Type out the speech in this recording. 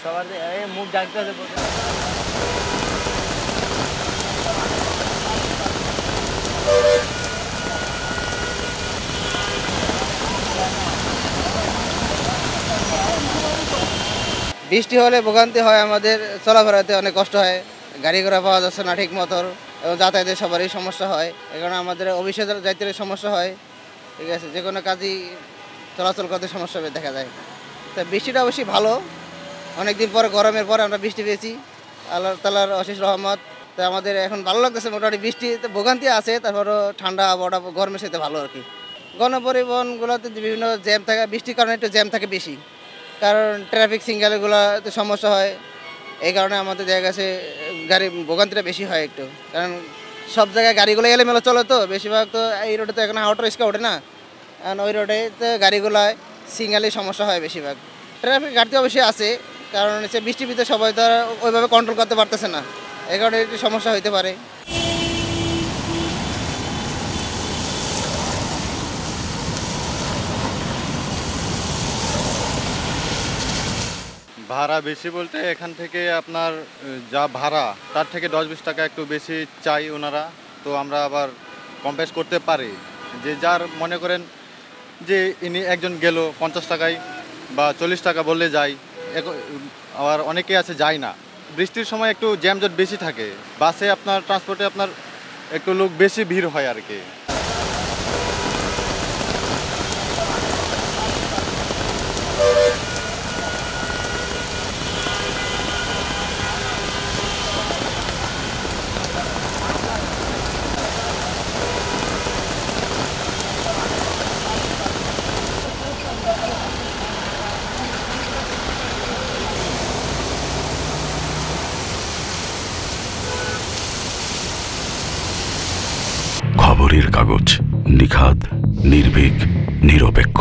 সবার মুখ ডাকতেছে। বৃষ্টি হলে ভোগান্তি হয়, আমাদের চলাফেরাতে অনেক কষ্ট হয়, গাড়ি ঘোড়া পাওয়া যাচ্ছে না ঠিক মতো, এবং যাতায়াতের সবারই সমস্যা হয়। এই কারণে আমাদের অফিসে যাইতে সমস্যা হয়, ঠিক আছে, যে কোনো কাজই চলাচল করতে সমস্যা দেখা যায়। তো বৃষ্টিটা অবশ্যই ভালো, অনেকদিন পরে গরমের পরে আমরা বৃষ্টি পেয়েছি, আল্লাহ তাআলার অশেষ রহমত। তো আমাদের এখন ভালো লাগতেছে, মোটামুটি বৃষ্টিতে ভোগান্তি আছে, তারপরও ঠান্ডা আবহাওয়াটা গরমের সাথে ভালো আর কি। গণপরিবহনগুলোতে বিভিন্ন জ্যাম থাকে, বৃষ্টির কারণে একটু জ্যাম থাকে বেশি, কারণ ট্রাফিক সিগন্যালগুলোতে সমস্যা হয়। এই কারণে আমাদের দেখা গেছে গাড়ি ভোগান্তিটা বেশি হয় একটু, কারণ সব জায়গায় গাড়িগুলো এলোমেলো চলে, তো বেশিরভাগ তো এই রোডে তো এখন অটো রিক্সা ওঠে না, কারণ ওই রোডে তো গাড়িগুলোয় সিগন্যালের সমস্যা হয় বেশিরভাগ। ট্রাফিক ঘাটতি অবশ্যই আছে, কারণ হচ্ছে বৃষ্টির ভিতরে সবাই তো আর ওইভাবে কন্ট্রোল করতে পারতেছে না, এই কারণে একটু সমস্যা হতে পারে। ভাড়া বেশি বলতে এখান থেকে আপনার যা ভাড়া তার থেকে 10-20 টাকা একটু বেশি চাই ওনারা, তো আমরা আবার কম্পেস করতে পারি। যে যার মনে করেন যে ইনি একজন গেল 50 টাকায় বা 40 টাকা বললে যাই, আবার অনেকে আছে যায় না। বৃষ্টির সময় একটু জ্যামজট বেশি থাকে, বাসে আপনার ট্রান্সপোর্টে আপনার একটু লোক বেশি ভিড় হয় আর কি। খবরের কাগজ, নিখাদ, নির্ভীক, নিরপেক্ষ।